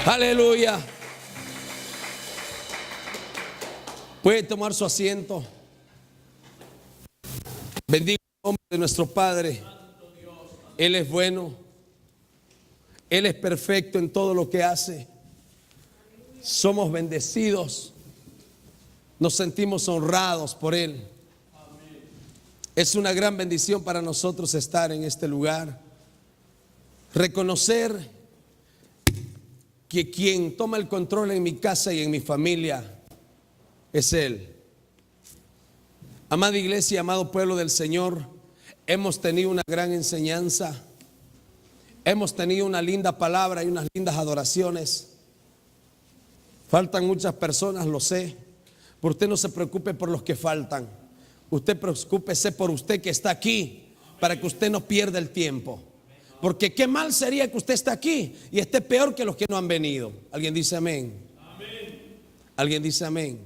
Aleluya. Puede tomar su asiento. Bendiga el nombre de nuestro Padre. Él es bueno. Él es perfecto en todo lo que hace. Somos bendecidos. Nos sentimos honrados por Él. Es una gran bendición para nosotros estar en este lugar. Reconocer que quien toma el control en mi casa y en mi familia es Él. Amada iglesia, amado pueblo del Señor, hemos tenido una gran enseñanza. Hemos tenido una linda palabra y unas lindas adoraciones. Faltan muchas personas, lo sé. Pero usted no se preocupe por los que faltan. Usted preocúpese por usted que está aquí, para que usted no pierda el tiempo. Porque qué mal sería que usted esté aquí y esté peor que los que no han venido. ¿Alguien dice amén? ¿Alguien dice amén?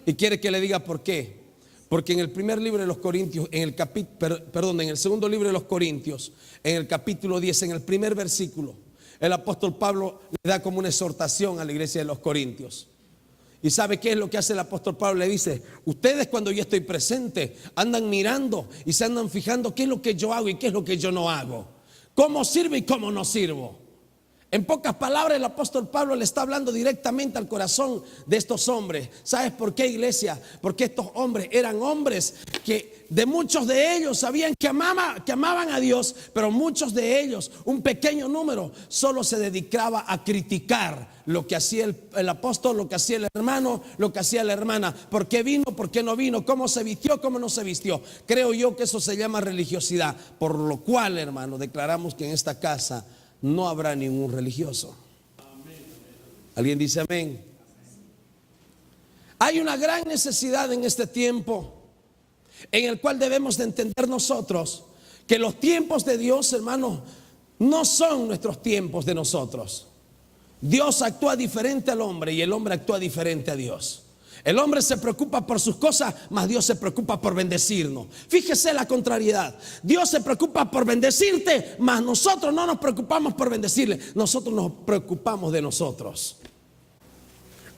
Y quiere que le diga por qué. Porque en el primer libro de los Corintios, en el segundo libro de los Corintios, en el capítulo 10, en el primer versículo, el apóstol Pablo le da como una exhortación a la iglesia de los Corintios. ¿Y sabe qué es lo que hace el apóstol Pablo? Le dice: ustedes, cuando yo estoy presente, andan mirando y se andan fijando qué es lo que yo hago y qué es lo que yo no hago, cómo sirvo y cómo no sirvo. En pocas palabras, el apóstol Pablo le está hablando directamente al corazón de estos hombres. ¿Sabes por qué, iglesia? Porque estos hombres eran hombres que de muchos de ellos sabían que amaban a Dios, pero muchos de ellos, un pequeño número, solo se dedicaba a criticar lo que hacía el apóstol, lo que hacía el hermano, lo que hacía la hermana. ¿Por qué vino? ¿Por qué no vino? ¿Cómo se vistió? ¿Cómo no se vistió? Creo yo que eso se llama religiosidad. Por lo cual, hermano, declaramos que en esta casa no habrá ningún religioso. ¿Alguien dice amén? Hay una gran necesidad en este tiempo en el cual debemos de entender nosotros que los tiempos de Dios, hermano, no son nuestros tiempos de nosotros. Dios actúa diferente al hombre y el hombre actúa diferente a Dios. El hombre se preocupa por sus cosas, mas Dios se preocupa por bendecirnos. Fíjese la contrariedad. Dios se preocupa por bendecirte, mas nosotros no nos preocupamos por bendecirle. Nosotros nos preocupamos de nosotros.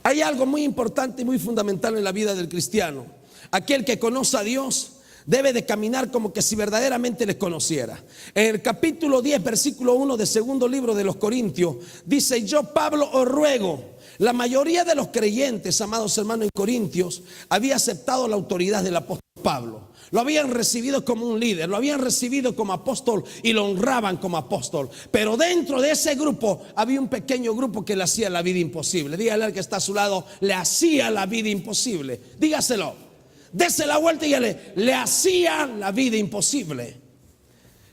Hay algo muy importante y muy fundamental en la vida del cristiano. Aquel que conoce a Dios debe de caminar como que si verdaderamente les conociera. En el capítulo 10, versículo 1 del segundo libro de los Corintios, dice: yo, Pablo, os ruego. La mayoría de los creyentes, amados hermanos, en Corintios, había aceptado la autoridad del apóstol Pablo. Lo habían recibido como un líder, lo habían recibido como apóstol y lo honraban como apóstol. Pero dentro de ese grupo había un pequeño grupo que le hacía la vida imposible. Dígale al que está a su lado: le hacía la vida imposible. Dígaselo, dese la vuelta y dígale: le hacía la vida imposible.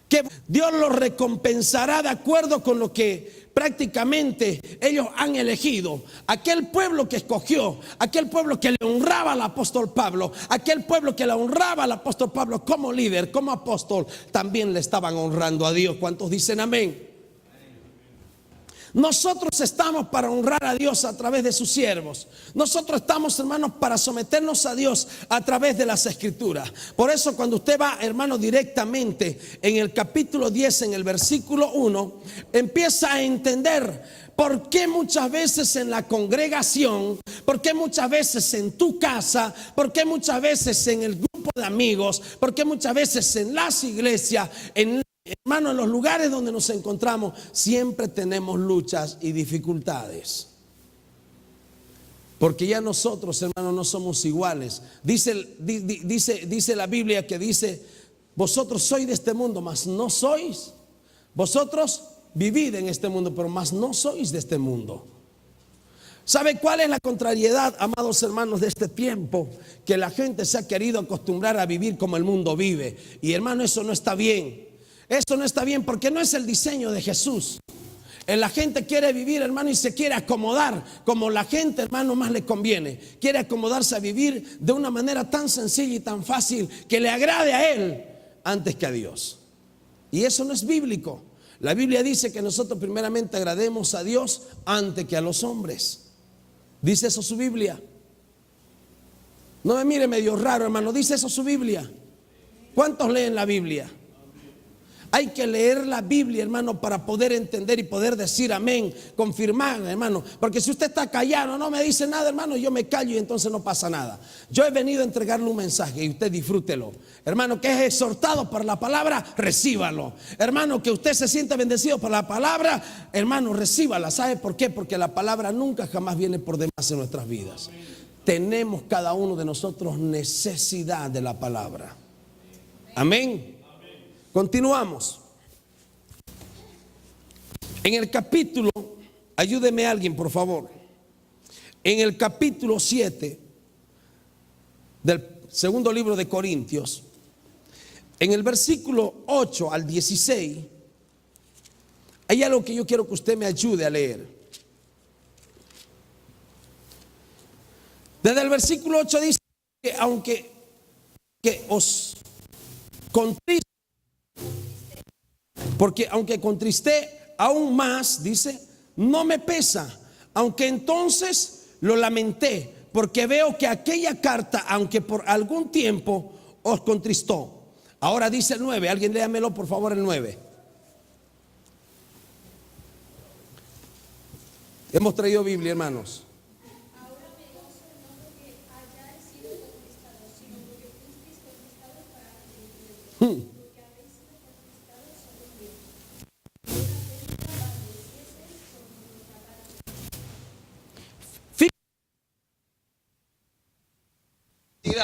Que Dios los recompensará de acuerdo con lo que prácticamente ellos han elegido. Aquel pueblo que escogió, aquel pueblo que le honraba al apóstol Pablo, aquel pueblo que le honraba al apóstol Pablo como líder, como apóstol, también le estaban honrando a Dios. ¿Cuántos dicen amén? Nosotros estamos para honrar a Dios a través de sus siervos. Nosotros estamos, hermanos, para someternos a Dios a través de las Escrituras. Por eso, cuando usted va, hermano, directamente en el capítulo 10, en el versículo 1, empieza a entender por qué muchas veces en la congregación, por qué muchas veces en tu casa, por qué muchas veces en el grupo de amigos, por qué muchas veces en las iglesias, hermano, en los lugares donde nos encontramos, siempre tenemos luchas y dificultades. Porque ya nosotros, hermano, no somos iguales. Dice la Biblia que dice: vosotros sois de este mundo, mas no sois. Vosotros vivid en este mundo, pero mas no sois de este mundo. ¿Sabe cuál es la contrariedad, amados hermanos, de este tiempo? Que la gente se ha querido acostumbrar a vivir como el mundo vive. Y hermano, eso no está bien. Eso no está bien, porque no es el diseño de Jesús. La gente quiere vivir, hermano, y se quiere acomodar como la gente, hermano, más le conviene. Quiere acomodarse a vivir de una manera tan sencilla y tan fácil que le agrade a él antes que a Dios. Y eso no es bíblico. La Biblia dice que nosotros primeramente agrademos a Dios antes que a los hombres. Dice eso su Biblia. No me mire medio raro, hermano. Dice eso su Biblia. ¿Cuántos leen la Biblia? Hay que leer la Biblia, hermano, para poder entender y poder decir amén, confirmar, hermano. Porque si usted está callado, no me dice nada, hermano, yo me callo y entonces no pasa nada. Yo he venido a entregarle un mensaje y usted disfrútelo. Hermano, que es exhortado por la palabra, recíbalo. Hermano, que usted se sienta bendecido por la palabra, hermano, recíbala. ¿Sabe por qué? Porque la palabra nunca jamás viene por demás en nuestras vidas. Tenemos cada uno de nosotros necesidad de la palabra. Amén. Continuamos. En el capítulo, ayúdeme alguien por favor. En el capítulo 7 del segundo libro de Corintios, en el versículo 8 al 16, hay algo que yo quiero que usted me ayude a leer. Desde el versículo 8 dice que aunque os contriste, porque aunque contristé aún más, dice, no me pesa, aunque entonces lo lamenté, porque veo que aquella carta, aunque por algún tiempo os contristó. Ahora dice el 9, alguien léamelo por favor el 9. Hemos traído Biblia, hermanos. Ahora me gozo no porque hayáis sido conquistados, sino porque fuisteis conquistados para arrepentimiento. Porque habéis sido conquistados según Dios.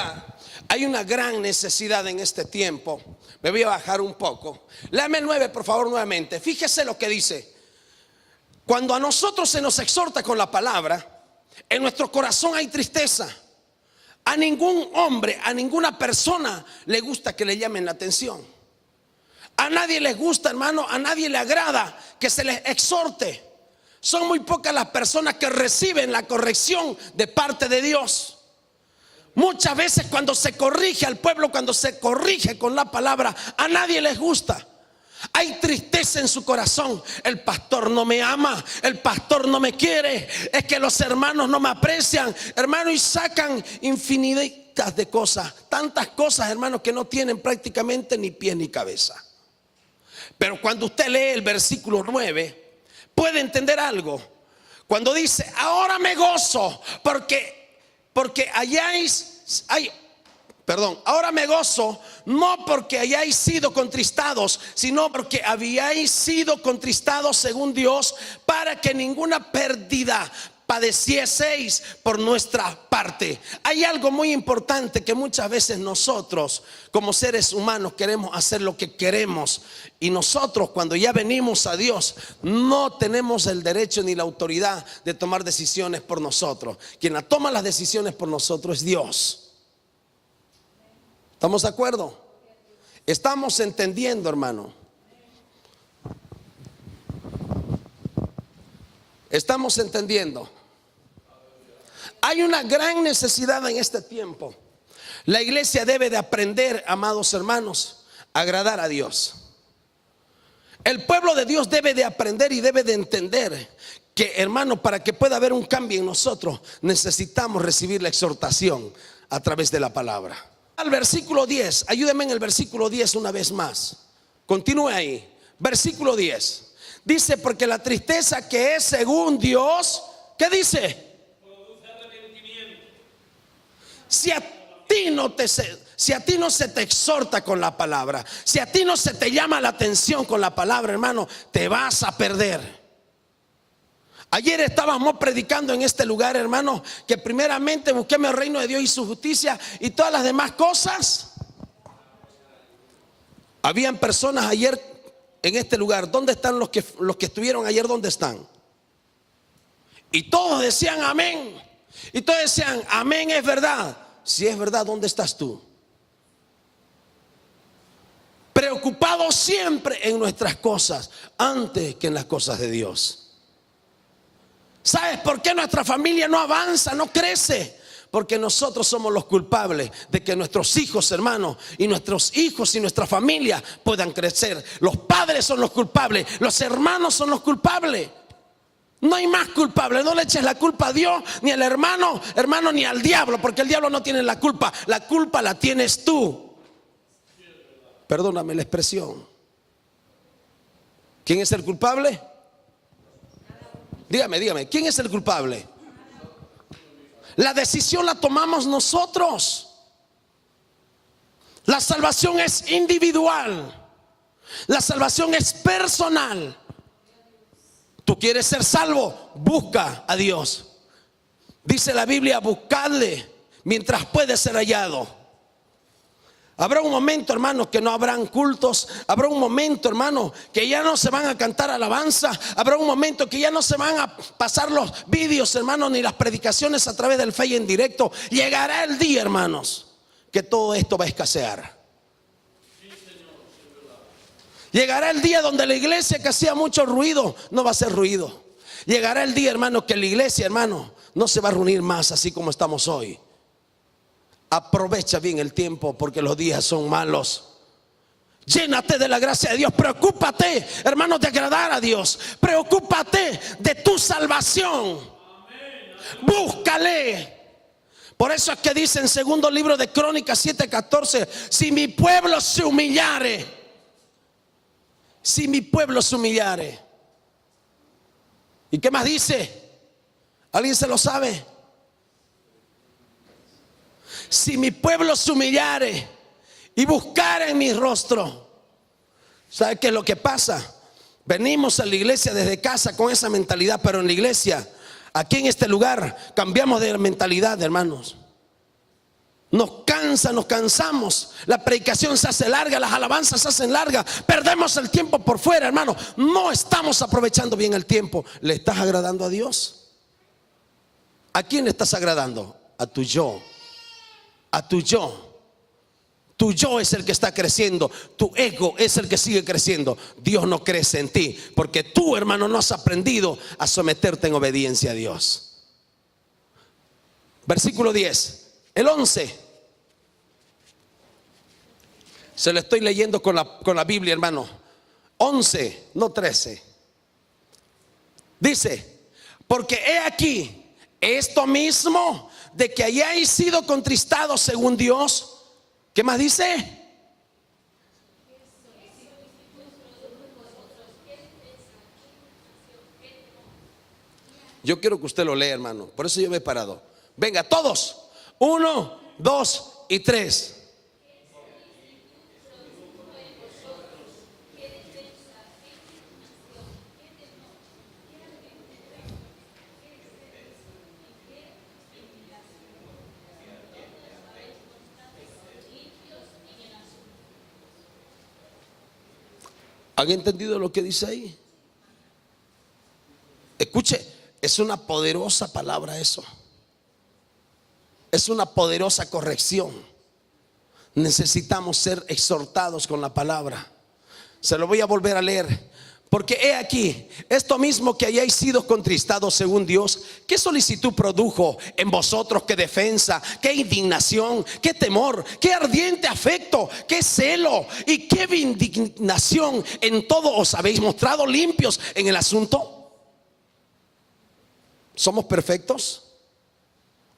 Hay una gran necesidad en este tiempo. Me voy a bajar un poco. Léame el 9 por favor nuevamente. Fíjese lo que dice. Cuando a nosotros se nos exhorta con la palabra, en nuestro corazón hay tristeza. A ningún hombre, a ninguna persona le gusta que le llamen la atención. A nadie les gusta, hermano, a nadie le agrada que se les exhorte. Son muy pocas las personas que reciben la corrección de parte de Dios. Muchas veces cuando se corrige al pueblo, cuando se corrige con la palabra, a nadie les gusta. Hay tristeza en su corazón. El pastor no me ama, el pastor no me quiere, es que los hermanos no me aprecian, hermano, y sacan infinitas de cosas, tantas cosas, hermano, que no tienen prácticamente ni pie ni cabeza. Pero cuando usted lee el versículo 9, puede entender algo. Cuando dice, ahora me gozo porque ahora me gozo, no porque hayáis sido contristados, sino porque habíais sido contristados según Dios, para que ninguna pérdida padecieseis por nuestra parte. Hay algo muy importante, que muchas veces nosotros como seres humanos queremos hacer lo que queremos, y nosotros cuando ya venimos a Dios no tenemos el derecho ni la autoridad de tomar decisiones por nosotros. Quien la toma las decisiones por nosotros es Dios. ¿Estamos de acuerdo? Estamos entendiendo, hermano. Estamos entendiendo. Hay una gran necesidad en este tiempo. La iglesia debe de aprender, amados hermanos, a agradar a Dios. El pueblo de Dios debe de aprender y debe de entender que, hermano, para que pueda haber un cambio en nosotros, necesitamos recibir la exhortación a través de la palabra. Al versículo 10, ayúdeme en el versículo 10 una vez más. Continúe ahí. Versículo 10. Dice, porque la tristeza que es según Dios, ¿qué dice? Produce arrepentimiento. Si a ti no se te exhorta con la palabra, si a ti no se te llama la atención con la palabra, hermano, te vas a perder. Ayer estábamos predicando en este lugar, hermano, que primeramente busquemos el reino de Dios y su justicia, y todas las demás cosas. Habían personas ayer en este lugar. ¿Dónde están los que estuvieron ayer? ¿Dónde están? Y todos decían amén. Y todos decían amén, es verdad. Si es verdad, ¿dónde estás tú? Preocupados siempre en nuestras cosas antes que en las cosas de Dios. ¿Sabes por qué nuestra familia no avanza, no crece? Porque nosotros somos los culpables de que nuestros hijos, hermanos, y nuestros hijos y nuestra familia puedan crecer. Los padres son los culpables, los hermanos son los culpables. No hay más culpable. No le eches la culpa a Dios, ni al hermano, ni al diablo, porque el diablo no tiene la culpa. La culpa la tienes tú. Perdóname la expresión. ¿Quién es el culpable? Dígame, ¿quién es el culpable? La decisión la tomamos nosotros. La salvación es individual. La salvación es personal. Tú quieres ser salvo, busca a Dios. Dice la Biblia, buscadle mientras puede ser hallado. Habrá un momento, hermanos, que no habrán cultos. Habrá un momento, hermanos, que ya no se van a cantar alabanza. Habrá un momento que ya no se van a pasar los vídeos, hermanos, ni las predicaciones a través del Fe y en directo. Llegará el día, hermanos, que todo esto va a escasear. Llegará el día donde la iglesia que hacía mucho ruido no va a hacer ruido. Llegará el día, hermano, que la iglesia, hermano, no se va a reunir más así como estamos hoy. Aprovecha bien el tiempo porque los días son malos. Llénate de la gracia de Dios. Preocúpate, hermanos, de agradar a Dios. Preocúpate de tu salvación. Búscale. Por eso es que dice en segundo libro de Crónicas 7:14: si mi pueblo se humillare. Si mi pueblo se humillare. ¿Y qué más dice? ¿Alguien se lo sabe? Si mi pueblo se humillare y buscare en mi rostro. ¿Sabe qué es lo que pasa? Venimos a la iglesia desde casa con esa mentalidad, pero en la iglesia, aquí en este lugar, cambiamos de mentalidad, hermanos. Nos cansa, nos cansamos. La predicación se hace larga, las alabanzas se hacen largas. Perdemos el tiempo por fuera, hermano. No estamos aprovechando bien el tiempo. ¿Le estás agradando a Dios? ¿A quién le estás agradando? A tu yo. A tu yo. Tu yo es el que está creciendo. Tu ego es el que sigue creciendo. Dios no crece en ti porque tú, hermano, no has aprendido a someterte en obediencia a Dios. Versículo 10. El 11. Se lo estoy leyendo con la Biblia, hermano. 11, no 13. Dice: porque he aquí esto mismo de que hayáis sido contristados según Dios. ¿Qué más dice? Yo quiero que usted lo lea, hermano. Por eso yo me he parado. Venga, todos. 1, 2 y 3. ¿Han entendido lo que dice ahí? Escuche, es una poderosa palabra eso. Es una poderosa corrección. Necesitamos ser exhortados con la palabra. Se lo voy a volver a leer. Porque he aquí, esto mismo que hayáis sido contristados según Dios, ¿qué solicitud produjo en vosotros? ¿Qué defensa? ¿Qué indignación? ¿Qué temor? ¿Qué ardiente afecto? ¿Qué celo? ¿Y qué indignación? En todo os habéis mostrado limpios en el asunto. ¿Somos perfectos?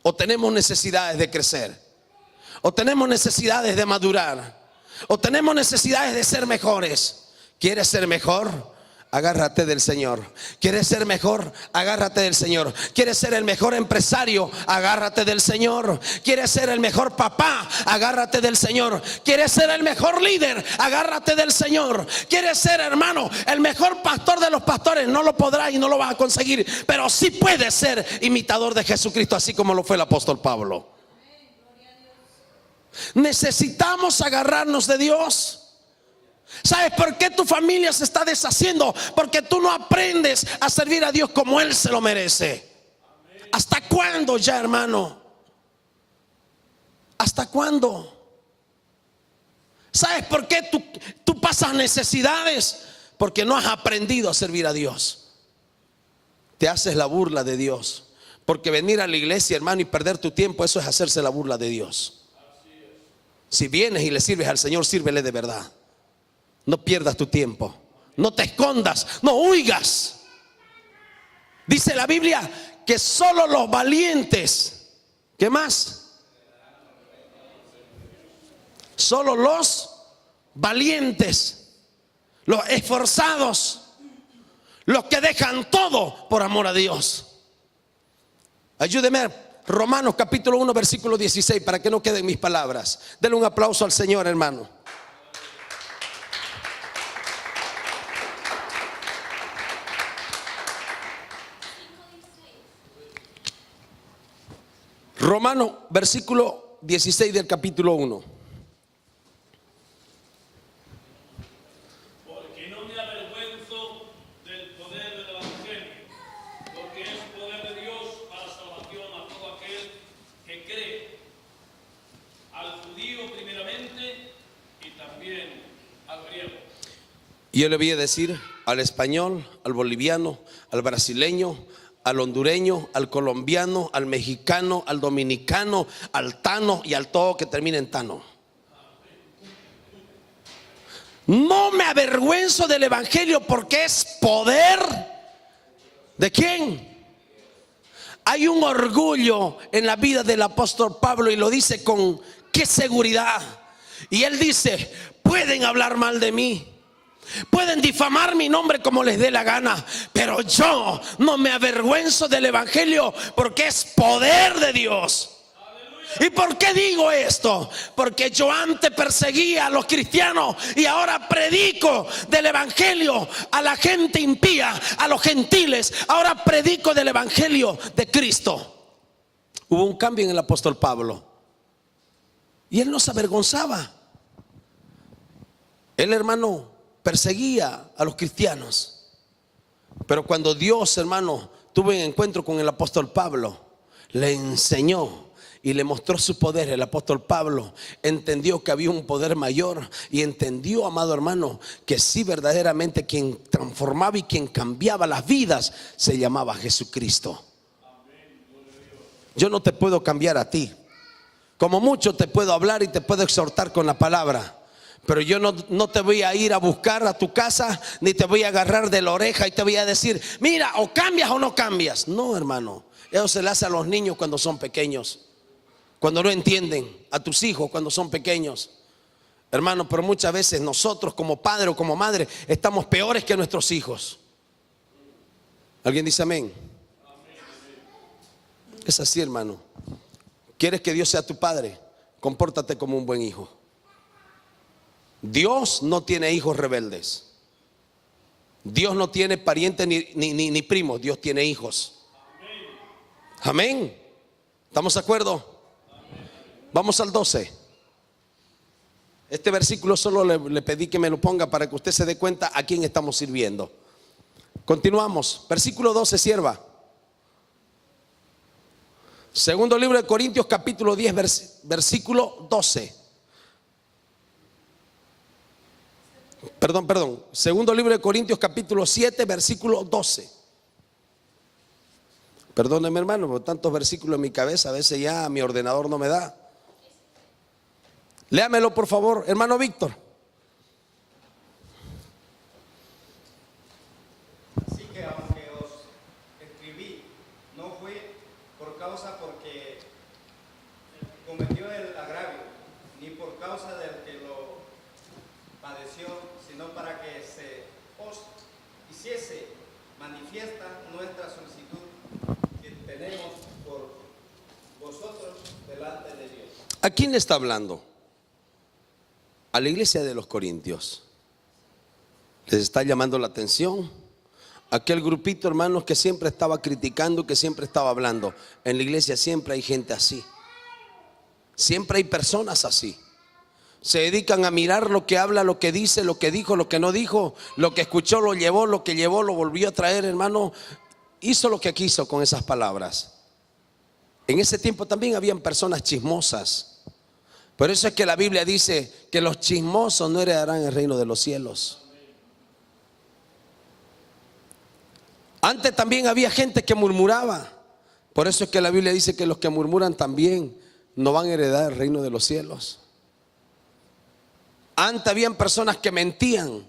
¿O tenemos necesidades de crecer? ¿O tenemos necesidades de madurar? ¿O tenemos necesidades de ser mejores? ¿Quieres ser mejor? Agárrate del Señor. ¿Quieres ser mejor? Agárrate del Señor. ¿Quieres ser el mejor empresario? Agárrate del Señor. ¿Quieres ser el mejor papá? Agárrate del Señor. ¿Quieres ser el mejor líder? Agárrate del Señor. ¿Quieres ser, hermano, el mejor pastor de los pastores? No lo podrás y no lo vas a conseguir, pero sí puedes ser imitador de Jesucristo, así como lo fue el apóstol Pablo. Necesitamos agarrarnos de Dios. ¿Sabes por qué tu familia se está deshaciendo? Porque tú no aprendes a servir a Dios como Él se lo merece. ¿Hasta cuándo ya, hermano? ¿Hasta cuándo? ¿Sabes por qué tú pasas necesidades? Porque no has aprendido a servir a Dios. Te haces la burla de Dios. Porque venir a la iglesia, hermano, y perder tu tiempo, eso es hacerse la burla de Dios. Si vienes y le sirves al Señor, sírvele de verdad. No pierdas tu tiempo. No te escondas. No huigas. Dice la Biblia que solo los valientes. ¿Qué más? Solo los valientes, los esforzados, los que dejan todo por amor a Dios. Ayúdeme, Romanos capítulo 1 versículo 16, para que no queden mis palabras. Denle un aplauso al Señor, hermano. Romanos versículo 16 del capítulo 1. Porque no me avergüenzo del poder del Evangelio, porque es poder de Dios para salvación a todo aquel que cree, al judío primeramente y también al griego. Y yo le voy a decir al español, al boliviano, al brasileño, al hondureño, al colombiano, al mexicano, al dominicano, al tano y al todo que termine en tano. No me avergüenzo del evangelio porque es poder. ¿De quién? Hay un orgullo en la vida del apóstol Pablo y lo dice con qué seguridad. Y él dice: pueden hablar mal de mí, pueden difamar mi nombre como les dé la gana, pero yo no me avergüenzo del evangelio porque es poder de Dios. ¿Y por qué digo esto? Porque yo antes perseguía a los cristianos y ahora predico del evangelio a la gente impía, a los gentiles. Ahora predico del evangelio de Cristo. Hubo un cambio en el apóstol Pablo y él no se avergonzaba. Él, hermano, perseguía a los cristianos, pero cuando Dios, hermano, tuvo un encuentro con el apóstol Pablo, le enseñó y le mostró su poder. El apóstol Pablo entendió que había un poder mayor y entendió, amado hermano, que sí, verdaderamente quien transformaba y quien cambiaba las vidas se llamaba Jesucristo. Yo no te puedo cambiar a ti, como mucho te puedo hablar y te puedo exhortar con la palabra, pero yo no te voy a ir a buscar a tu casa, ni te voy a agarrar de la oreja y te voy a decir: mira, o cambias o no cambias. No, hermano, eso se le hace a los niños cuando son pequeños, cuando no entienden, a tus hijos cuando son pequeños, hermano. Pero muchas veces nosotros como padre o como madre estamos peores que nuestros hijos. ¿Alguien dice amén? Es así, hermano. ¿Quieres que Dios sea tu padre? Compórtate como un buen hijo. Dios no tiene hijos rebeldes. Dios no tiene parientes ni primos. Dios tiene hijos. Amén. ¿Estamos de acuerdo? Vamos al 12. Este versículo solo le pedí que me lo ponga para que usted se dé cuenta a quién estamos sirviendo. Continuamos. Versículo 12, sierva. Segundo libro de Corintios capítulo 10 versículo 12. Perdón. Segundo libro de Corintios capítulo 7 versículo 12. Perdóneme, hermano, por tantos versículos en mi cabeza, a veces ya mi ordenador no me da. Léamelo, por favor, hermano Víctor. Así que aunque os escribí, no fue por causa porque cometió el agravio, ni por causa del que lo padeció, sino para que se os hiciese manifiesta nuestra solicitud que tenemos por vosotros delante de Dios. ¿A quién le está hablando? A la iglesia de los Corintios. Les está llamando la atención aquel grupito, hermanos, que siempre estaba criticando, que siempre estaba hablando. En la iglesia siempre hay gente así. Siempre hay personas así. Se dedican a mirar lo que habla, lo que dice, lo que dijo, lo que no dijo, lo que escuchó, lo llevó, lo que llevó, lo volvió a traer, hermano. Hizo lo que quiso con esas palabras. En ese tiempo también habían personas chismosas. Por eso es que la Biblia dice que los chismosos no heredarán el reino de los cielos. Antes también había gente que murmuraba. Por eso es que la Biblia dice que los que murmuran también no van a heredar el reino de los cielos. Antes habían personas que mentían.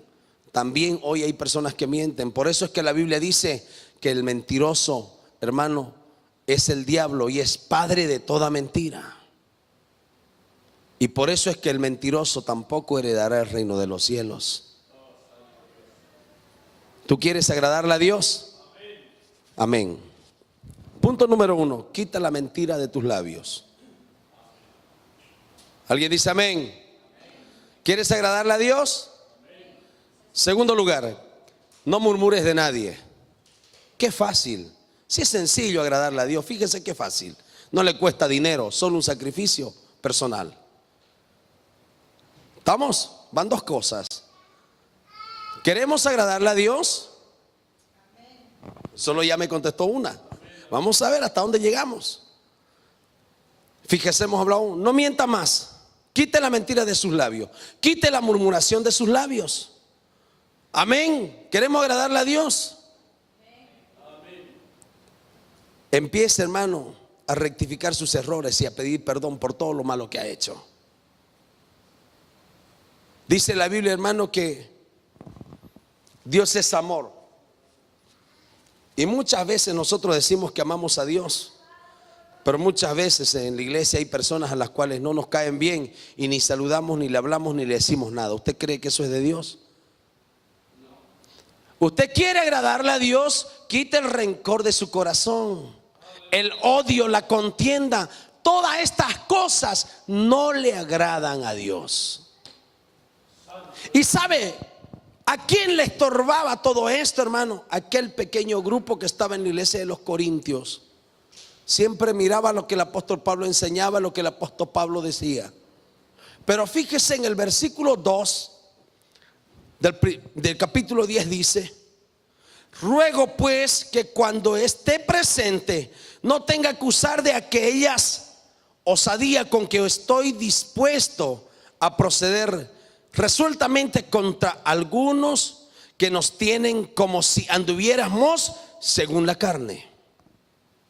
También hoy hay personas que mienten. Por eso es que la Biblia dice que el mentiroso, hermano, es el diablo y es padre de toda mentira. Y por eso es que el mentiroso tampoco heredará el reino de los cielos. ¿Tú quieres agradarle a Dios? Amén. Punto número 1, quita la mentira de tus labios. ¿Alguien dice amén? ¿Quieres agradarle a Dios? Segundo lugar, no murmures de nadie. Qué fácil. Si es sencillo agradarle a Dios, fíjese qué fácil. No le cuesta dinero, solo un sacrificio personal. ¿Estamos? Van dos cosas. ¿Queremos agradarle a Dios? Solo ya me contestó una. Vamos a ver hasta dónde llegamos. Fíjese, hemos hablado, no mienta más. Quite la mentira de sus labios. Quite la murmuración de sus labios. Amén. ¿Queremos agradarle a Dios? Empiece, hermano, a rectificar sus errores y a pedir perdón por todo lo malo que ha hecho. Dice la Biblia, hermano, que Dios es amor. Y muchas veces nosotros decimos que amamos a Dios, pero muchas veces en la iglesia hay personas a las cuales no nos caen bien y ni saludamos, ni le hablamos, ni le decimos nada. ¿Usted cree que eso es de Dios? ¿Usted quiere agradarle a Dios? Quite el rencor de su corazón, el odio, la contienda. Todas estas cosas no le agradan a Dios. Y sabe, ¿a quién le estorbaba todo esto, hermano? Aquel pequeño grupo que estaba en la iglesia de los Corintios. Siempre miraba lo que el apóstol Pablo enseñaba, lo que el apóstol Pablo decía. Pero fíjese en el versículo 2 del capítulo 10 dice: ruego pues que cuando esté presente no tenga que usar de aquellas osadía con que estoy dispuesto a proceder resueltamente contra algunos que nos tienen como si anduviéramos según la carne.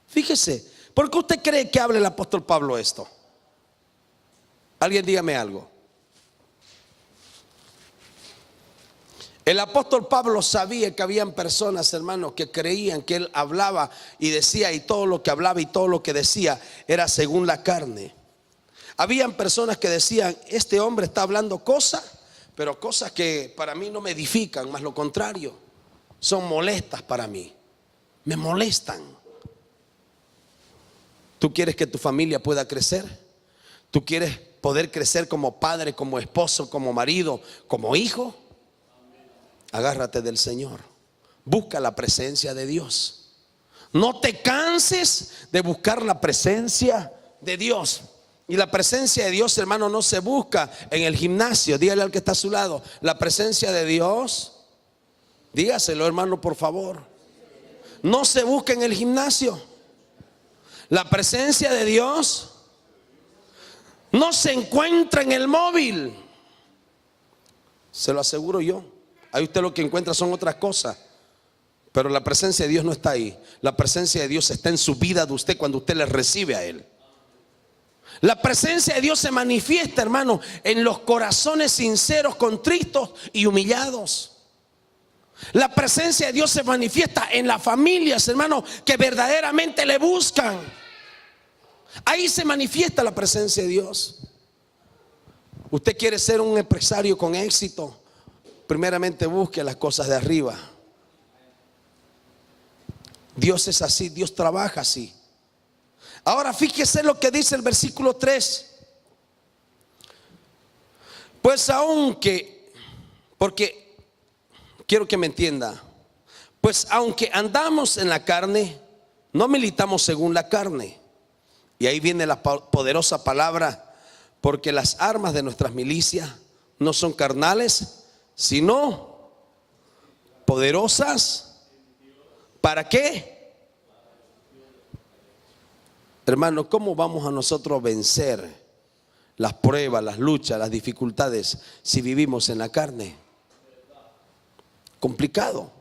Fíjese, ¿por qué usted cree que habla el apóstol Pablo esto? Alguien dígame algo. El apóstol Pablo sabía que habían personas, hermanos, que creían que él hablaba y decía, y todo lo que hablaba y todo lo que decía era según la carne. Habían personas que decían, este hombre está hablando cosas, pero cosas que para mí no me edifican, más lo contrario, son molestas para mí, me molestan. ¿Tú quieres que tu familia pueda crecer? ¿Tú quieres poder crecer como padre, como esposo, como marido, como hijo? Agárrate del Señor. Busca la presencia de Dios. No te canses de buscar la presencia de Dios. Y la presencia de Dios, hermano, no se busca en el gimnasio. Dígale al que está a su lado, la presencia de Dios, dígaselo, hermano, por favor, no se busca en el gimnasio. La presencia de Dios no se encuentra en el móvil. Se lo aseguro yo. Ahí usted lo que encuentra son otras cosas, pero la presencia de Dios no está ahí. La presencia de Dios está en su vida de usted cuando usted le recibe a Él. La presencia de Dios se manifiesta, hermano, en los corazones sinceros, contritos y humillados. La presencia de Dios se manifiesta en las familias, hermano, que verdaderamente le buscan. Ahí se manifiesta la presencia de Dios. Usted quiere ser un empresario con éxito, primeramente busque las cosas de arriba. Dios es así, Dios trabaja así. Ahora fíjese lo que dice el versículo 3. Pues aunque, porque quiero que me entienda, pues aunque andamos en la carne, no militamos según la carne. Y ahí viene la poderosa palabra, porque las armas de nuestras milicias no son carnales, sino poderosas. ¿Para qué? Hermano, ¿cómo vamos a nosotros vencer las pruebas, las luchas, las dificultades si vivimos en la carne? Complicado.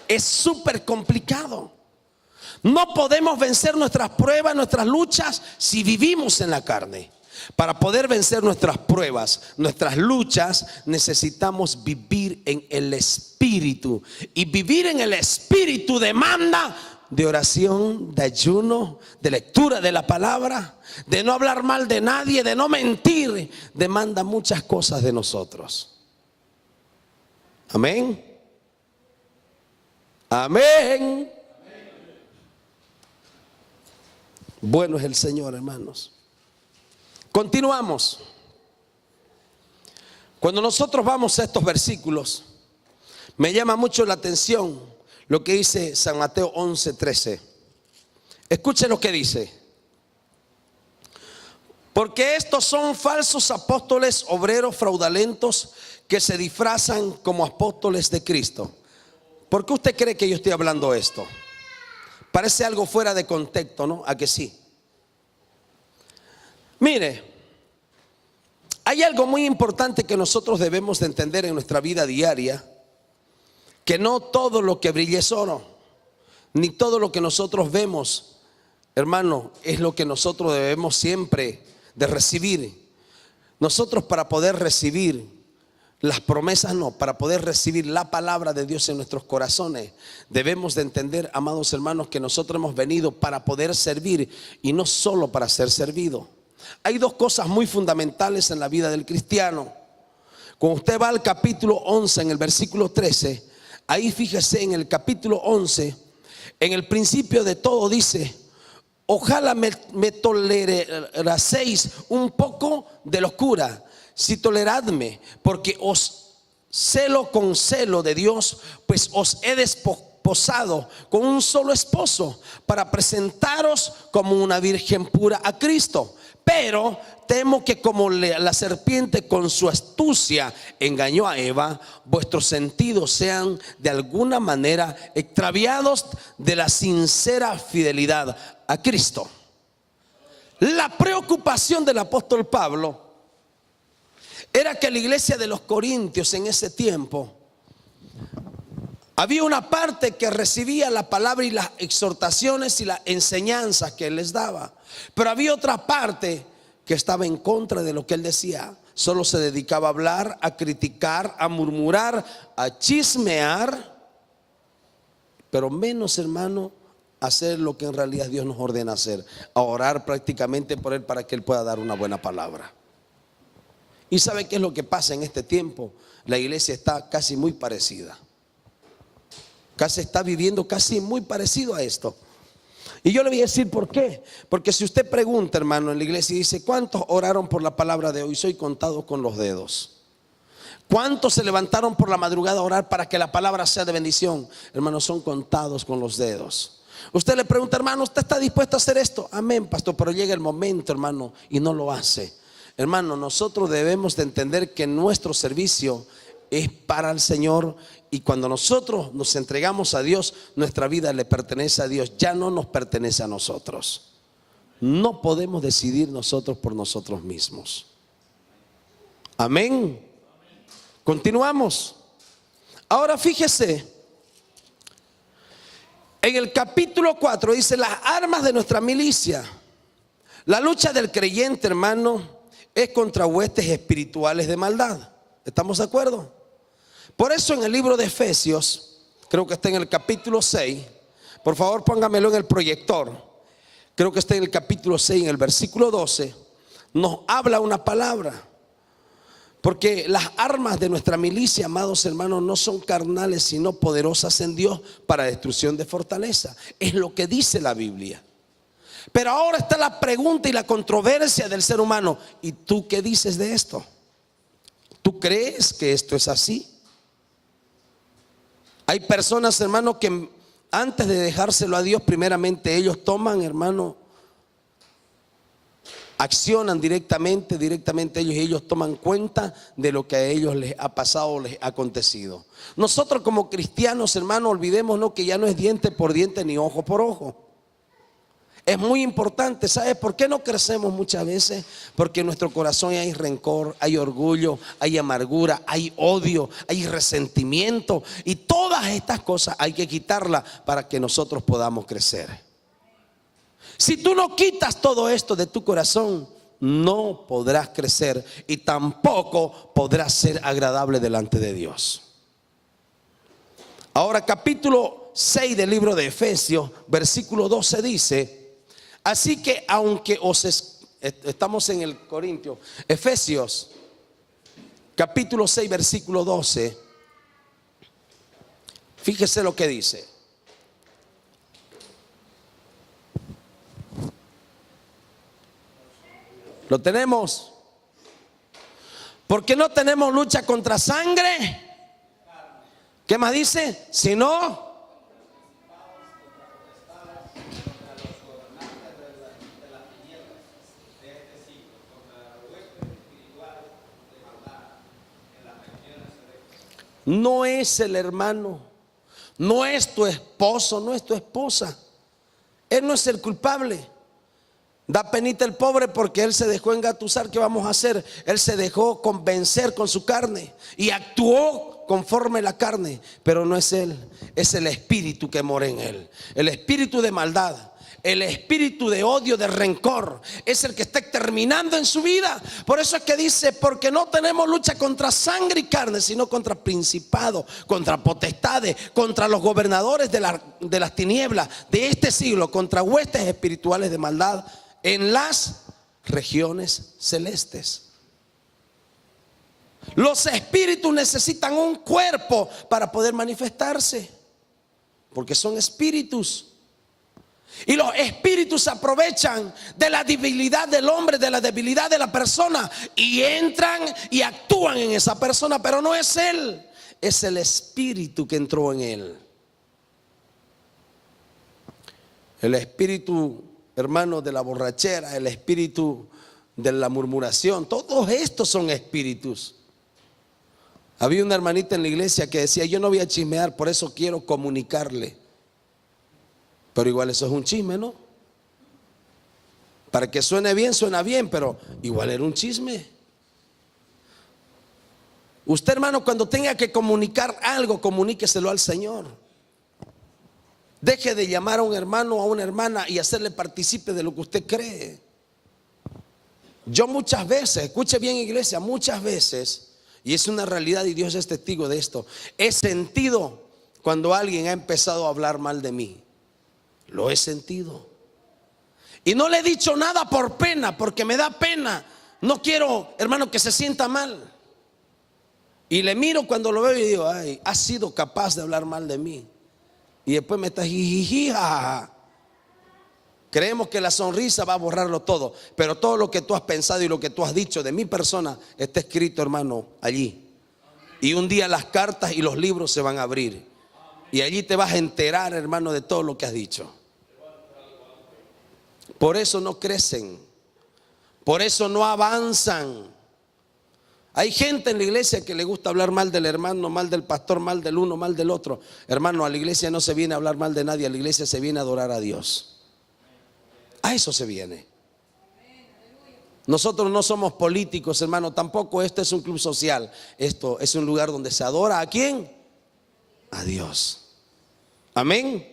Es súper complicado. No podemos vencer nuestras pruebas, nuestras luchas si vivimos en la carne. Para poder vencer nuestras pruebas, nuestras luchas, necesitamos vivir en el Espíritu. Y vivir en el Espíritu demanda de oración, de ayuno, de lectura de la palabra, de no hablar mal de nadie, de no mentir. Demanda muchas cosas de nosotros. Amén. Amén. Bueno es el Señor, hermanos. Continuamos. Cuando nosotros vamos a estos versículos, me llama mucho la atención lo que dice San Mateo 11:13. Escuchen lo que dice. Porque estos son falsos apóstoles, obreros fraudulentos, que se disfrazan como apóstoles de Cristo. ¿Por qué usted cree que yo estoy hablando esto? Parece algo fuera de contexto, ¿no? ¿A que sí? Mire, hay algo muy importante que nosotros debemos de entender en nuestra vida diaria, que no todo lo que brilla es oro, ni todo lo que nosotros vemos, hermano, es lo que nosotros debemos siempre de recibir. Nosotros, para poder recibir las promesas, no, para poder recibir la palabra de Dios en nuestros corazones, debemos de entender, amados hermanos, que nosotros hemos venido para poder servir y no solo para ser servido. Hay dos cosas muy fundamentales en la vida del cristiano. Cuando usted va al capítulo 11, en el versículo 13, ahí fíjese, en el capítulo 11, en el principio de todo dice: ojalá me toleraseis un poco de locura, si toleradme, porque os celo con celo de Dios, pues os he desposado con un solo esposo, para presentaros como una virgen pura a Cristo. Pero temo que, como la serpiente con su astucia engañó a Eva, vuestros sentidos sean de alguna manera extraviados de la sincera fidelidad a Cristo. La preocupación del apóstol Pablo era que la iglesia de los Corintios en ese tiempo, había una parte que recibía la palabra y las exhortaciones y las enseñanzas que él les daba, pero había otra parte que estaba en contra de lo que él decía. Solo se dedicaba a hablar, a criticar, a murmurar, a chismear, pero menos, hermano, a hacer lo que en realidad Dios nos ordena hacer, a orar prácticamente por él para que él pueda dar una buena palabra. ¿Y sabe qué es lo que pasa en este tiempo? La iglesia está casi muy parecida. Casi está viviendo casi muy parecido a esto. Y yo le voy a decir por qué. Porque si usted pregunta, hermano, en la iglesia y dice: ¿cuántos oraron por la palabra de hoy? Soy contado con los dedos. ¿Cuántos se levantaron por la madrugada a orar para que la palabra sea de bendición? Hermanos, son contados con los dedos. Usted le pregunta: hermano, ¿usted está dispuesto a hacer esto? Amén, pastor, pero llega el momento, hermano, y no lo hace. Hermano, nosotros debemos de entender que nuestro servicio es para el Señor, y cuando nosotros nos entregamos a Dios, nuestra vida le pertenece a Dios, ya no nos pertenece a nosotros. No podemos decidir nosotros por nosotros mismos. Amén. Continuamos. Ahora fíjese, en el capítulo 4 dice: las armas de nuestra milicia. La lucha del creyente, hermano, es contra huestes espirituales de maldad. ¿Estamos de acuerdo? Por eso en el libro de Efesios, creo que está en el capítulo 6, por favor póngamelo en el proyector, creo que está en el capítulo 6, en el versículo 12, nos habla una palabra. Porque las armas de nuestra milicia, amados hermanos, no son carnales, sino poderosas en Dios para destrucción de fortaleza. Es lo que dice la Biblia. Pero ahora está la pregunta y la controversia del ser humano: ¿y tú qué dices de esto? ¿Tú crees que esto es así? Hay personas, hermano, que antes de dejárselo a Dios, primeramente ellos toman, hermano, accionan directamente ellos toman cuenta de lo que a ellos les ha pasado, les ha acontecido. Nosotros como cristianos, hermano, olvidémonos que ya no es diente por diente ni ojo por ojo. Es muy importante. ¿Sabes por qué no crecemos muchas veces? Porque en nuestro corazón hay rencor, hay orgullo, hay amargura, hay odio, hay resentimiento. Y todas estas cosas hay que quitarlas para que nosotros podamos crecer. Si tú no quitas todo esto de tu corazón, no podrás crecer y tampoco podrás ser agradable delante de Dios. Ahora, capítulo 6 del libro de Efesios, versículo 12 dice: así que aunque estamos en el Corintio, Efesios capítulo 6 versículo 12, fíjese lo que dice. Lo tenemos. Porque no tenemos lucha contra sangre. ¿Qué más dice? Sino no es el hermano, no es tu esposo, no es tu esposa. Él no es el culpable. Da penita el pobre porque él se dejó engatusar. ¿Qué vamos a hacer? Él se dejó convencer con su carne y actuó conforme la carne, pero no es él, es el espíritu que mora en él. El espíritu de maldad, el espíritu de odio, de rencor, es el que está terminando en su vida. Por eso es que dice, porque no tenemos lucha contra sangre y carne, sino contra principados, contra potestades, contra los gobernadores de las tinieblas de este siglo, contra huestes espirituales de maldad en las regiones celestes. Los espíritus necesitan un cuerpo para poder manifestarse, porque son espíritus. Y los espíritus aprovechan de la debilidad del hombre, de la debilidad de la persona, y entran y actúan en esa persona, pero no es él, es el espíritu que entró en él. El espíritu, hermano, de la borrachera, el espíritu de la murmuración, todos estos son espíritus. Había una hermanita en la iglesia que decía, yo no voy a chismear, por eso quiero comunicarle. Pero igual eso es un chisme, ¿no? Para que suene bien, suena bien, pero igual era un chisme. Usted, hermano, cuando tenga que comunicar algo, comuníqueselo al Señor. Deje de llamar a un hermano o a una hermana y hacerle partícipe de lo que usted cree. Yo muchas veces, escuche bien, iglesia, muchas veces, y es una realidad y Dios es testigo de esto, he sentido cuando alguien ha empezado a hablar mal de mí. Lo he sentido. Y no le he dicho nada por pena, porque me da pena. No quiero, hermano, que se sienta mal. Y le miro cuando lo veo y digo, ay, has sido capaz de hablar mal de mí. Y después me está jijiji, jajaja. Creemos que la sonrisa va a borrarlo todo, pero todo lo que tú has pensado y lo que tú has dicho de mi persona está escrito, hermano, allí. Y un día las cartas y los libros se van a abrir. Y allí te vas a enterar, hermano, de todo lo que has dicho. Por eso no crecen. Por eso no avanzan. Hay gente en la iglesia que le gusta hablar mal del hermano, mal del pastor, mal del uno, mal del otro. Hermano, a la iglesia no se viene a hablar mal de nadie. A la iglesia se viene a adorar a Dios. A eso se viene. Nosotros no somos políticos, hermano. Tampoco esto es un club social. Esto es un lugar donde se adora ¿a quién? A Dios. Amén.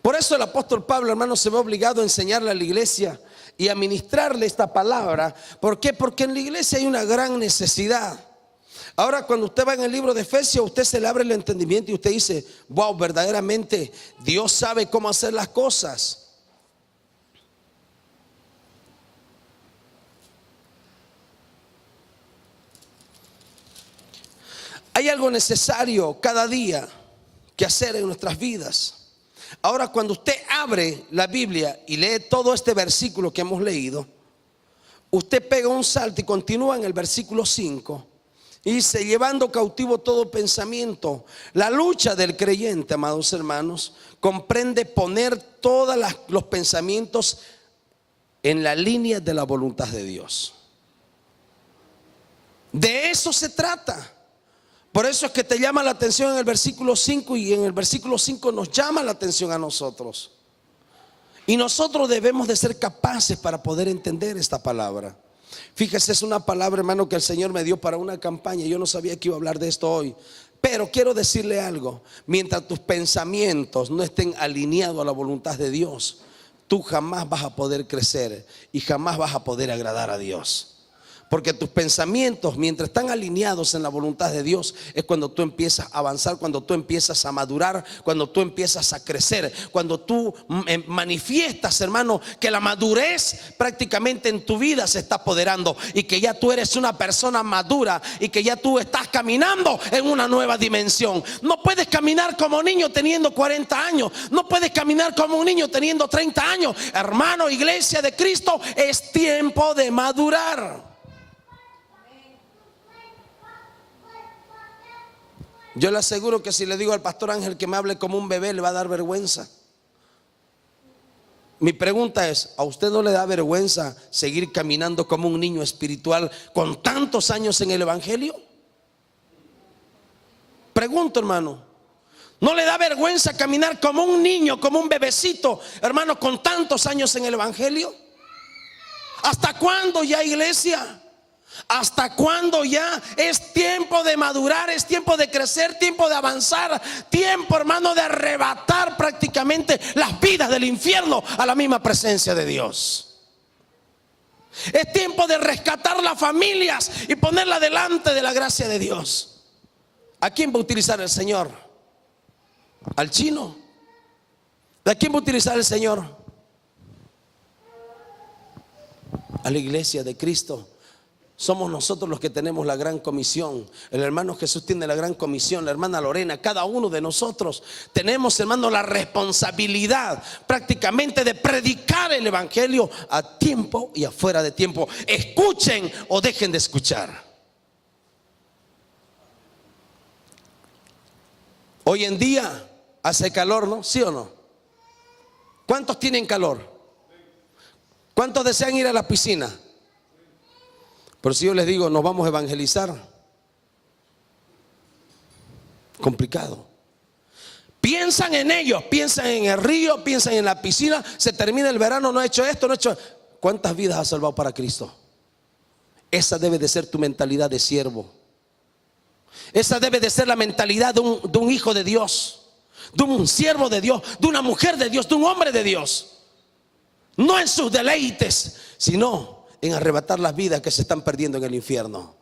Por eso el apóstol Pablo, hermano, se ve obligado a enseñarle a la iglesia y a ministrarle esta palabra. ¿Por qué? Porque en la iglesia hay una gran necesidad. Ahora, cuando usted va en el libro de Efesios, usted se le abre el entendimiento y usted dice, wow, verdaderamente Dios sabe cómo hacer las cosas. Hay algo necesario cada día que hacer en nuestras vidas. Ahora, cuando usted abre la Biblia y lee todo este versículo que hemos leído, usted pega un salto y continúa en el versículo 5 y dice, llevando cautivo todo pensamiento. La lucha del creyente, amados hermanos, comprende poner todos los pensamientos en la línea de la voluntad de Dios. De eso se trata. Por eso es que te llama la atención en el versículo 5, y en el versículo 5 nos llama la atención a nosotros. Y nosotros debemos de ser capaces para poder entender esta palabra. Fíjese, es una palabra, hermano, que el Señor me dio para una campaña. Yo no sabía que iba a hablar de esto hoy, pero quiero decirle algo. Mientras tus pensamientos no estén alineados a la voluntad de Dios, tú jamás vas a poder crecer y jamás vas a poder agradar a Dios. Porque tus pensamientos, mientras están alineados en la voluntad de Dios, es cuando tú empiezas a avanzar, cuando tú empiezas a madurar, cuando tú empiezas a crecer, cuando tú manifiestas, hermano, que la madurez prácticamente en tu vida se está apoderando y que ya tú eres una persona madura y que ya tú estás caminando en una nueva dimensión. No puedes caminar como niño teniendo 40 años, no puedes caminar como un niño teniendo 30 años. Hermano, iglesia de Cristo, es tiempo de madurar. Yo le aseguro que si le digo al pastor Ángel que me hable como un bebé, le va a dar vergüenza. Mi pregunta es, ¿a usted no le da vergüenza seguir caminando como un niño espiritual con tantos años en el evangelio? Pregunto, hermano, ¿no le da vergüenza caminar como un niño, como un bebecito, hermano, con tantos años en el evangelio? ¿Hasta cuándo ya, iglesia? ¿Hasta cuándo ya? Es tiempo de madurar, es tiempo de crecer, tiempo de avanzar, tiempo, hermano, de arrebatar prácticamente las vidas del infierno a la misma presencia de Dios. Es tiempo de rescatar las familias y ponerla delante de la gracia de Dios. ¿A quién va a utilizar el Señor? ¿Al chino? ¿A quién va a utilizar el Señor? A la iglesia de Cristo. Somos nosotros los que tenemos la gran comisión. El hermano Jesús tiene la gran comisión, la hermana Lorena, cada uno de nosotros tenemos, hermano, la responsabilidad prácticamente de predicar el evangelio a tiempo y afuera de tiempo. Escuchen o dejen de escuchar. Hoy en día hace calor, ¿no? ¿Sí o no? ¿Cuántos tienen calor? ¿Cuántos desean ir a la piscina? Pero si yo les digo, nos vamos a evangelizar, complicado. Piensan en ellos, piensan en el río, piensan en la piscina. Se termina el verano, no he hecho esto, no he hecho. ¿Cuántas vidas has salvado para Cristo? Esa debe de ser tu mentalidad de siervo. Esa debe de ser la mentalidad de un hijo de Dios, de un siervo de Dios, de una mujer de Dios, de un hombre de Dios. No en sus deleites, sino en arrebatar las vidas que se están perdiendo en el infierno.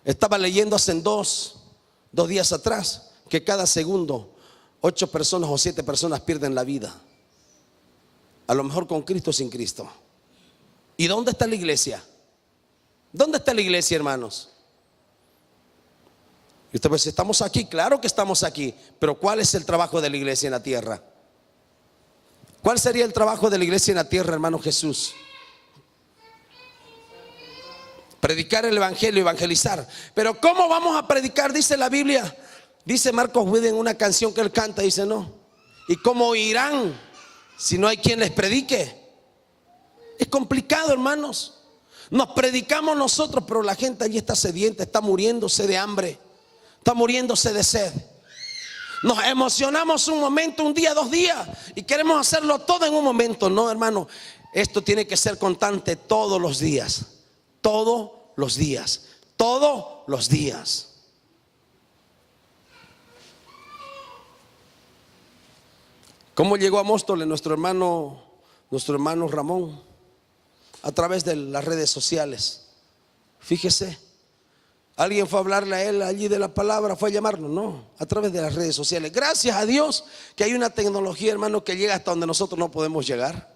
Estaba leyendo hace dos días atrás que cada segundo 8 personas o 7 personas pierden la vida. A lo mejor con Cristo o sin Cristo. ¿Y dónde está la iglesia? ¿Dónde está la iglesia, hermanos? Y usted dice, ¿estamos aquí? Claro que estamos aquí. Pero ¿cuál es el trabajo de la iglesia en la tierra? ¿Cuál sería el trabajo de la iglesia en la tierra, hermano Jesús? Predicar el evangelio, evangelizar. Pero ¿cómo vamos a predicar? Dice la Biblia, dice Marcos Witt en una canción que él canta, dice, no. ¿Y cómo oirán si no hay quien les predique? Es complicado, hermanos. Nos predicamos nosotros, pero la gente allí está sedienta, está muriéndose de hambre, está muriéndose de sed. Nos emocionamos un momento, un día, 2 días, y queremos hacerlo todo en un momento. No, hermano, esto tiene que ser constante todos los días. Todos los días, todos los días. ¿Cómo llegó a Móstoles nuestro hermano Ramón? A través de las redes sociales. Fíjese, alguien fue a hablarle a él allí de la palabra, fue a llamarlo, no, a través de las redes sociales. Gracias a Dios que hay una tecnología, hermano, que llega hasta donde nosotros no podemos llegar.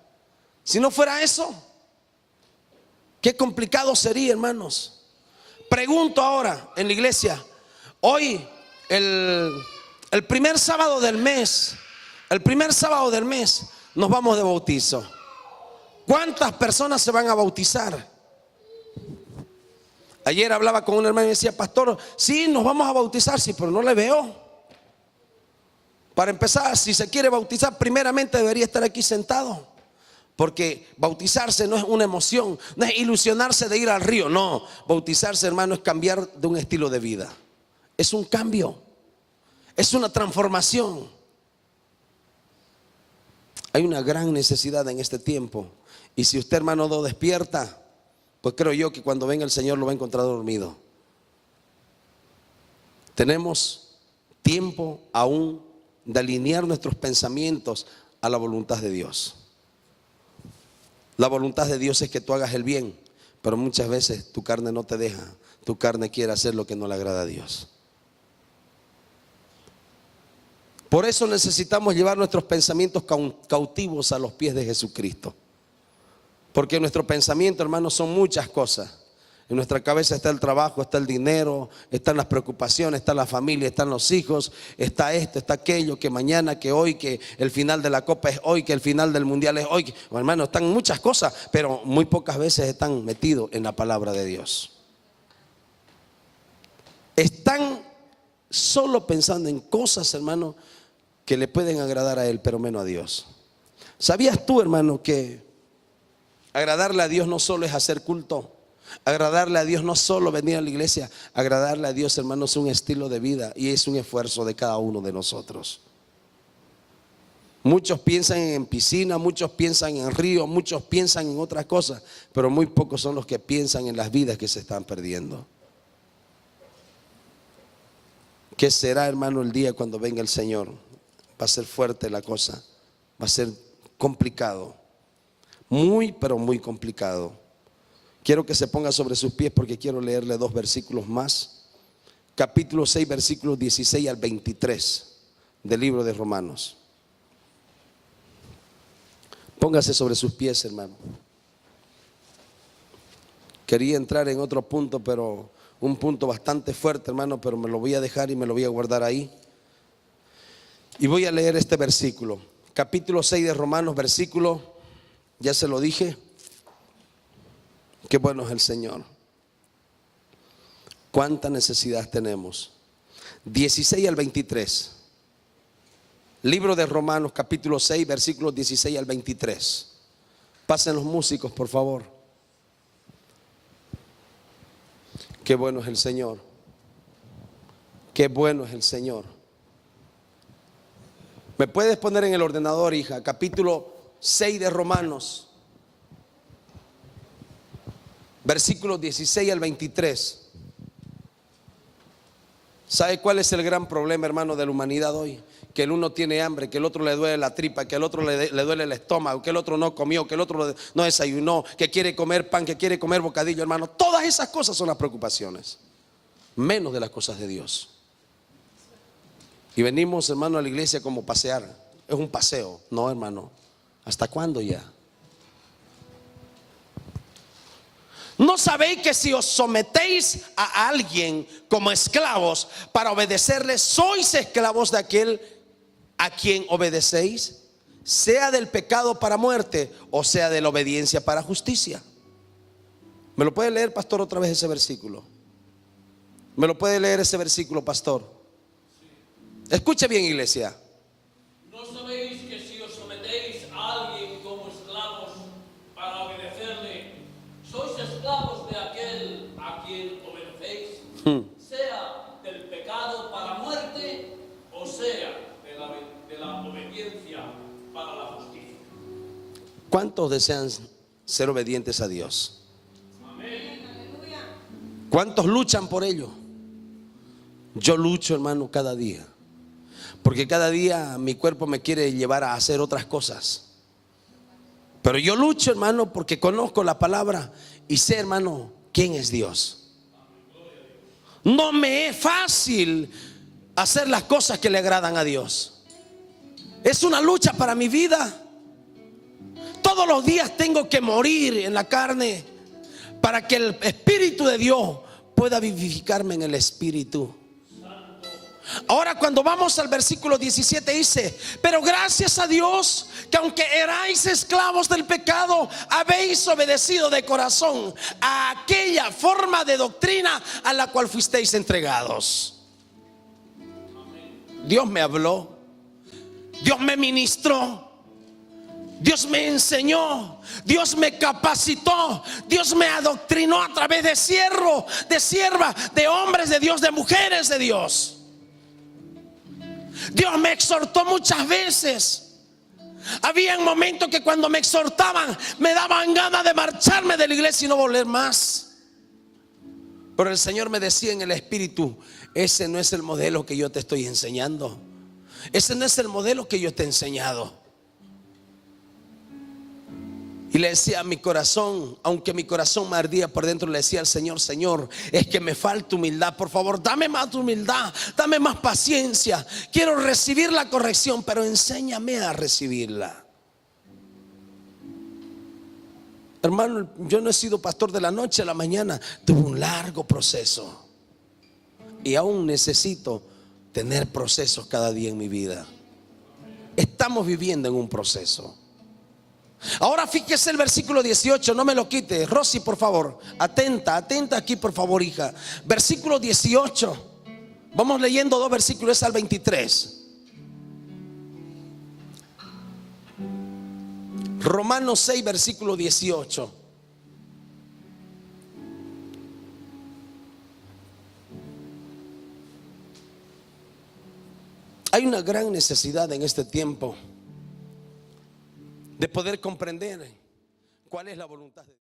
Si no fuera eso, qué complicado sería, hermanos. Pregunto ahora en la iglesia, hoy el primer sábado del mes, nos vamos de bautizo. ¿Cuántas personas se van a bautizar? Ayer hablaba con un hermano y me decía, pastor, sí, nos vamos a bautizar, sí, pero no le veo. Para empezar, si se quiere bautizar, primeramente debería estar aquí sentado. Porque bautizarse no es una emoción, no es ilusionarse de ir al río. No, bautizarse, hermano, es cambiar de un estilo de vida. Es un cambio, es una transformación. Hay una gran necesidad en este tiempo. Y si usted, hermano, no despierta, pues creo yo que cuando venga el Señor lo va a encontrar dormido. Tenemos tiempo aún de alinear nuestros pensamientos a la voluntad de Dios. La voluntad de Dios es que tú hagas el bien, Pero muchas veces tu carne no te deja. Tu carne quiere hacer lo que no le agrada a Dios. Por eso necesitamos llevar nuestros pensamientos cautivos a los pies de Jesucristo. Porque nuestro pensamiento, hermanos, son muchas cosas. En nuestra cabeza está el trabajo, está el dinero, están las preocupaciones, está la familia, están los hijos, está esto, está aquello, que mañana, que hoy, que el final de la copa es hoy, que el final del mundial es hoy. Hermanos, están muchas cosas, pero muy pocas veces están metidos en la palabra de Dios. Están solo pensando en cosas, hermano, que le pueden agradar a Él, pero menos a Dios. ¿Sabías tú, hermano, que agradarle a Dios no solo es hacer culto? Agradarle a Dios no solo venir a la iglesia. Agradarle a Dios, hermano, es un estilo de vida y es un esfuerzo de cada uno de nosotros. Muchos piensan en piscina, muchos piensan en río, muchos piensan en otras cosas, pero muy pocos son los que piensan en las vidas que se están perdiendo. ¿Qué será, hermano, el día cuando venga el Señor? Va a ser fuerte la cosa, va a ser complicado, muy pero muy complicado. Quiero que se ponga sobre sus pies porque quiero leerle 2 versículos más. Capítulo 6, versículos 16 al 23 del libro de Romanos. Póngase sobre sus pies, hermano. Quería entrar en otro punto, pero un punto bastante fuerte, hermano, pero me lo voy a dejar y me lo voy a guardar ahí. Y voy a leer este versículo. Capítulo 6 de Romanos, versículo, ya se lo dije. Qué bueno es el Señor. Cuánta necesidad tenemos. 16 al 23. Libro de Romanos, capítulo 6, versículos 16 al 23. Pasen los músicos, por favor. Qué bueno es el Señor. Qué bueno es el Señor. ¿Me puedes poner en el ordenador, hija? Capítulo 6 de Romanos, versículos 16 al 23. ¿Sabe cuál es el gran problema, hermano, de la humanidad hoy? Que el uno tiene hambre, que el otro le duele la tripa, que el otro le duele el estómago, que el otro no comió, que el otro no desayunó, que quiere comer pan, que quiere comer bocadillo, hermano. Todas esas cosas son las preocupaciones, menos de las cosas de Dios. Y venimos, hermano, a la iglesia como pasear. Es un paseo. No, hermano. ¿Hasta cuándo ya? ¿No sabéis que si os sometéis a alguien como esclavos para obedecerle, sois esclavos de aquel a quien obedecéis? Sea del pecado para muerte o sea de la obediencia para justicia. ¿Me lo puede leer, pastor, otra vez ese versículo? ¿Me lo puede leer ese versículo, pastor? Escuche bien, iglesia. ¿No sabéis que si os sometéis a alguien como esclavos para obedecerle, sois esclavos de aquel a quien obedecéis? Sea del pecado para muerte o sea de la obediencia para la justicia. ¿Cuántos desean ser obedientes a Dios? Amén. ¿Cuántos luchan por ello? Yo lucho, hermano, cada día. Porque cada día mi cuerpo me quiere llevar a hacer otras cosas. Pero yo lucho, hermano, porque conozco la palabra y sé, hermano, quién es Dios. No me es fácil hacer las cosas que le agradan a Dios. Es una lucha para mi vida. Todos los días tengo que morir en la carne para que el Espíritu de Dios pueda vivificarme en el Espíritu. Ahora cuando vamos al versículo 17 dice: pero gracias a Dios que aunque erais esclavos del pecado, habéis obedecido de corazón a aquella forma de doctrina a la cual fuisteis entregados. Dios me habló, Dios me ministró, Dios me enseñó, Dios me capacitó, Dios me adoctrinó a través de siervo, de sierva, de hombres de Dios, de mujeres de Dios. Dios me exhortó muchas veces. Había momentos que cuando me exhortaban me daban ganas de marcharme de la iglesia y no volver más. Pero el Señor me decía en el Espíritu: ese no es el modelo que yo te estoy enseñando. Ese no es el modelo que yo te he enseñado. Y le decía a mi corazón, aunque mi corazón me ardía por dentro, le decía al Señor: Señor, es que me falta humildad. Por favor, dame más humildad, dame más paciencia. Quiero recibir la corrección, pero enséñame a recibirla. Hermano, yo no he sido pastor de la noche a la mañana. Tuve un largo proceso. Y aún necesito tener procesos cada día en mi vida. Estamos viviendo en un proceso. Ahora fíjese el versículo 18, no me lo quite. Rosy, por favor, atenta aquí, por favor, hija. Versículo 18. Vamos leyendo dos versículos al 23. Romanos 6, versículo 18. Hay una gran necesidad en este tiempo de poder comprender cuál es la voluntad de Dios.